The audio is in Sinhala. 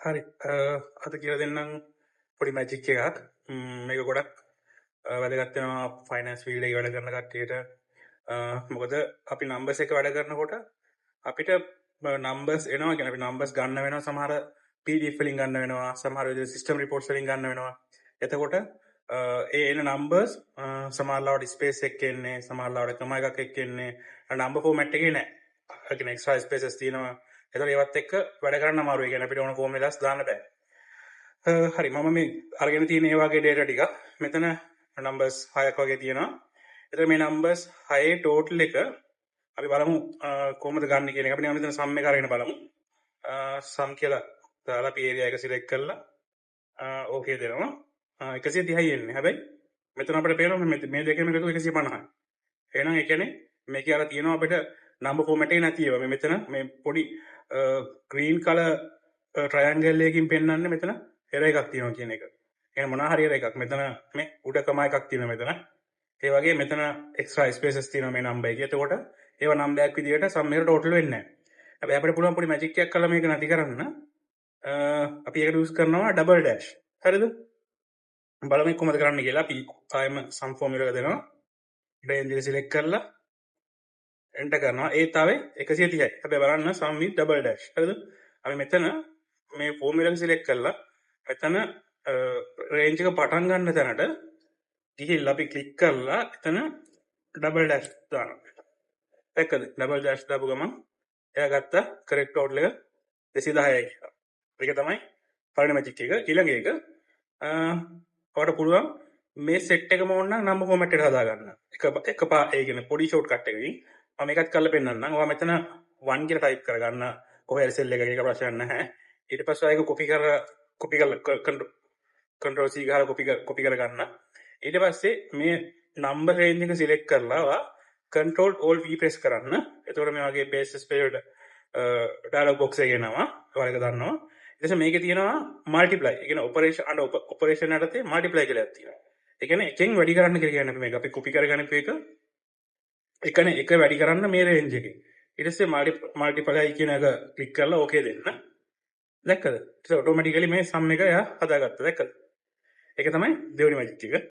හරි. අද කියලා දෙන්නම් පොඩි මැජික් එකක්. මේක ගොඩක් වැදගත් වෙනවා ෆයිනෑන්ස් ෆීල්ඩ් එකේ වැඩ කරන කට්ටියට. මොකද අපි නම්බර්ස් එක වැඩ කරනකොට අපිට නම්බර්ස් එනවා කියන්නේ අපි නම්බර්ස් ගන්න වෙනවා සමහර PDF වලින් ගන්න වෙනවා සමහර විදිහට සිස්ටම් රිපෝට්ස් වලින් ගන්න වෙනවා. එතකොට ඒ එන නම්බර්ස් සමහරවිට ස්පේස් එකක් එන්නේ සමහරවිට කමා එකක් එක්ක එන්නේ නම්බර් ෆෝමැට් එකේ නැහැ. ඒ කියන්නේ එක්ස්ට්‍රා ස්පේසස් තියෙනවා. එතකොට ඒවත් එක්ක වැඩ කරන්න අමාරුයි. ඒ කියන්නේ අපිට ඕන ෆෝමියුලාස් දාන්න බෑ. හරි මම මේ අරගෙන තියෙන ඒ වගේ data ටික මෙතන numbers 6ක් වගේ තියෙනවා. එතකොට මේ numbers 6 total එක අපි බලමු කොහොමද ගන්න කියන එක. අපි මෙතන sum එක අරගෙන බලමු. sum කියලා දාලා අපි area එක select කරලා okay දෙනවා. 130යි එන්නේ. හැබැයි මෙතන අපිට පේනවා මේ දෙකේම එකතු 150යි. එහෙනම් ඒ කියන්නේ මේකේ අර තියෙනවා අපිට number format එක නැති ඒවා. මෙතන මේ පොඩි green color triangle එකකින් පෙන්වන්නේ මෙතන error එකක් තියෙනවා කියන එක. එහෙනම් මොනවා හරි error එකක්. මෙතන මේ උඩ කමා එකක් තියෙනවා මෙතන. ඒ වගේ මෙතන extra spaces තියෙනවා මේ number එකේ. එතකොට ඒවා number එකක් විදිහට sum එකට total වෙන්නේ නැහැ. හැබැයි අපිට පුළුවන් පොඩි magic එකක් කරලා මේක නැති කරන්න. අපි ඒකට use කරනවා double dash. හරිද? බලමු කොහොමද කරන්න කියලා. අපි ආයෙම sum formula එක දෙනවා. range එක select කරලා enter කරනවා. ඒ තාවේ 130යි. හැබැයි බලන්න sum with double dash. හරිද? අපි මෙතන මේ formula එක select කරලා මෙතන range එක පටන් ගන්න තැනට ගිහිල්ලා අපි click කරලා එතන double dash දානවා. දැක්කද? double dash දාපු ගමන් එයා ගත්ත correct total එක 210යි කියලා. ඒක තමයි පළවෙනි magic එක. ඊළඟ එක ඔයාලට පුළුවන් මේ set එකම ඕන නම් number format එකට හදා ගන්න. එක ඒ කියන්නේ පොඩි shortcut එකකින් මම මේකත් කරලා පෙන්නන්නම්. ඔයා මෙතන 1 කියලා type කරගන්න. කොහේ හරි cell එකක ඒක ප්‍රශ්නයක් නැහැ. ඊට පස්සේ ආයෙක copy කරලා control C ගහලා copy කරගන්න. ඊට පස්සේ මේ number range එක select කරලා ඔයා control alt V press කරන්න. එතකොට මේ වගේ paste space dialog box එක එනවා. ඔයාලා ඒක දන්නවා. ඊට පස්සේ මේකේ තියෙනවා multiply. ඒ කියන්නේ operation යටතේ multiply කියලා එකක් තියෙනවා. ඒ කියන්නේ එකෙන් වැඩි කරන්න කියලා කියන්නේ මේක. අපි copy කරගන්න එකනේ එක වැඩි කරන්න මේ range එකේ. ඊට පස්සේ multiply කියන එක click කරලා okay දෙන්න. දැක්කද? ඒක ඔටෝමැටිකලි මේ sum එක එයා හදාගත්තා. දැක්කද? ඒක තමයි දෙවෙනි මැජික් එක.